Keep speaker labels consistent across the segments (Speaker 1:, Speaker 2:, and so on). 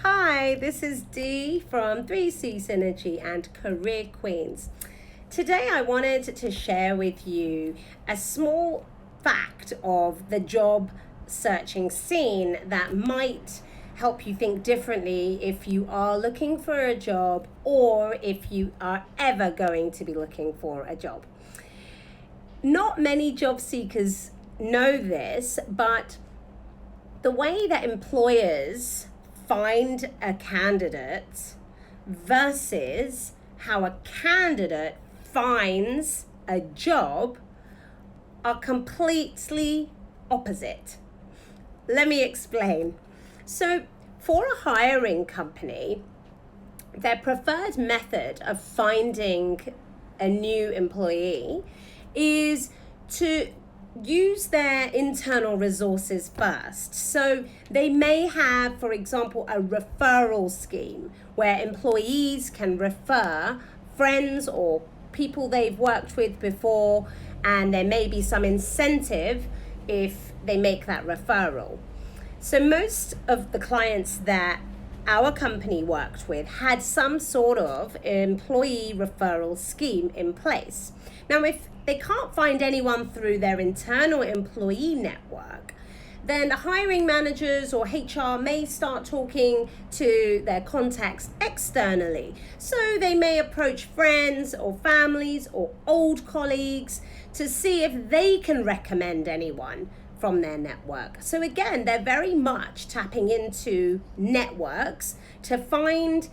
Speaker 1: Hi, this is Dee from 3C Synergy and Career Queens. Today I wanted to share with you a small fact of the job searching scene that might help you think differently if you are looking for a job or if you are ever going to be looking for a job. Not many job seekers know this, but the way that employers find a candidate versus how a candidate finds a job are completely opposite. Let me explain. So, for a hiring company, their preferred method of finding a new employee is to use their internal resources first. So they may have, for example, a referral scheme where employees can refer friends or people they've worked with before, and there may be some incentive if they make that referral. So most of the clients that our company worked with had some sort of employee referral scheme in place. Now, if they can't find anyone through their internal employee network, then the hiring managers or HR may start talking to their contacts externally. So they may approach friends or families or old colleagues to see if they can recommend anyone from their network. So again, they're very much tapping into networks to find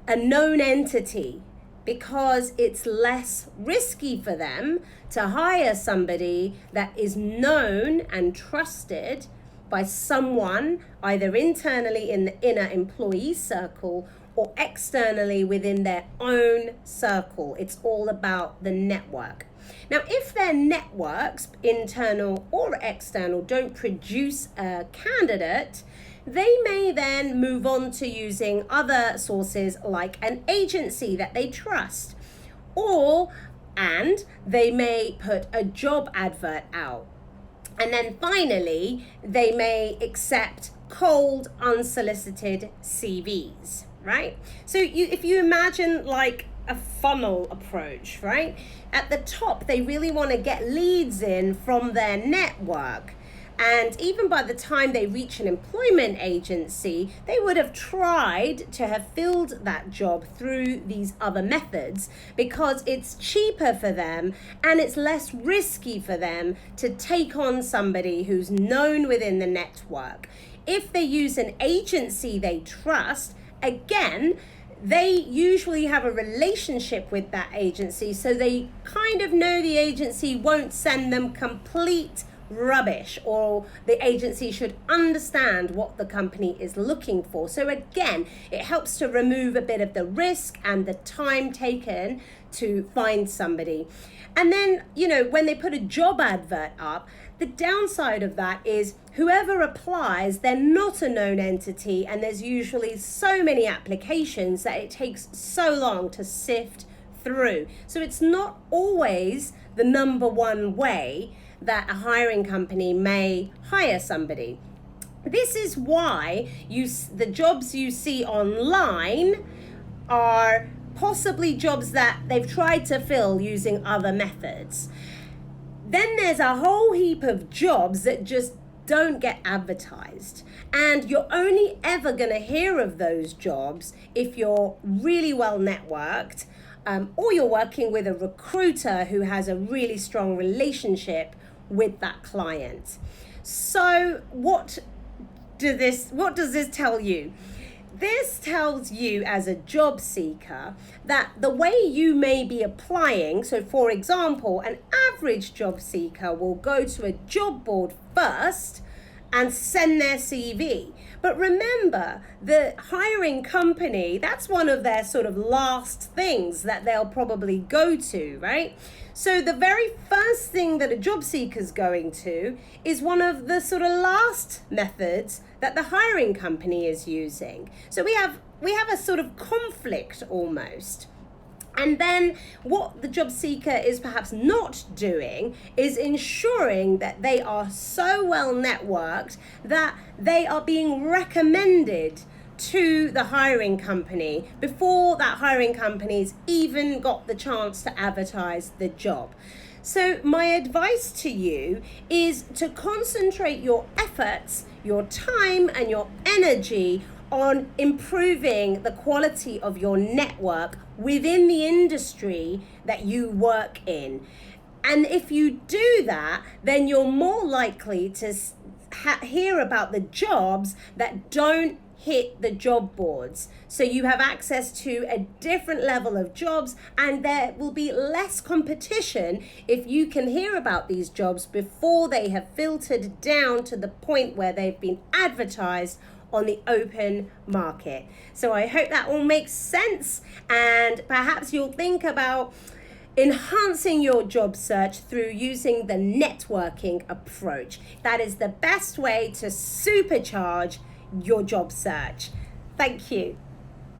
Speaker 1: a known entity, because it's less risky for them to hire somebody that is known and trusted by someone either internally in the inner employee circle or externally within their own circle. It's all about the network. Now, if their networks, internal or external, don't produce a candidate, they may then move on to using other sources like an agency that they trust, and they may put a job advert out. And then finally, they may accept cold, unsolicited CVs, right? So if you imagine like a funnel approach, right? At the top, they really want to get leads in from their network. And even by the time they reach an employment agency, they would have tried to have filled that job through these other methods because it's cheaper for them and it's less risky for them to take on somebody who's known within the network. If they use an agency they trust, again, they usually have a relationship with that agency, so they kind of know the agency won't send them complete rubbish, or the agency should understand what the company is looking for. So again, it helps to remove a bit of the risk and the time taken to find somebody. And then, when they put a job advert up, the downside of that is whoever applies, they're not a known entity, and there's usually so many applications that it takes so long to sift through. So it's not always the number one way that a hiring company may hire somebody. This is why the jobs you see online are possibly jobs that they've tried to fill using other methods. Then there's a whole heap of jobs that just don't get advertised. And you're only ever going to hear of those jobs if you're really well networked, or you're working with a recruiter who has a really strong relationship with that client. So what does this tell you? This tells you as a job seeker that the way you may be applying, so for example, an average job seeker will go to a job board first and send their CV. But remember, the hiring company, that's one of their sort of last things that they'll probably go to, right? So the very first thing that a job seeker's going to is one of the sort of last methods that the hiring company is using. So we have a sort of conflict almost. And then what the job seeker is perhaps not doing is ensuring that they are so well networked that they are being recommended to the hiring company before that hiring company's even got the chance to advertise the job. So my advice to you is to concentrate your efforts, your time, and your energy on improving the quality of your network within the industry that you work in. And if you do that, then you're more likely to hear about the jobs that don't hit the job boards. So you have access to a different level of jobs, and there will be less competition if you can hear about these jobs before they have filtered down to the point where they've been advertised on the open market. So I hope that all makes sense, and perhaps you'll think about enhancing your job search through using the networking approach. That is the best way to supercharge your job search. Thank you.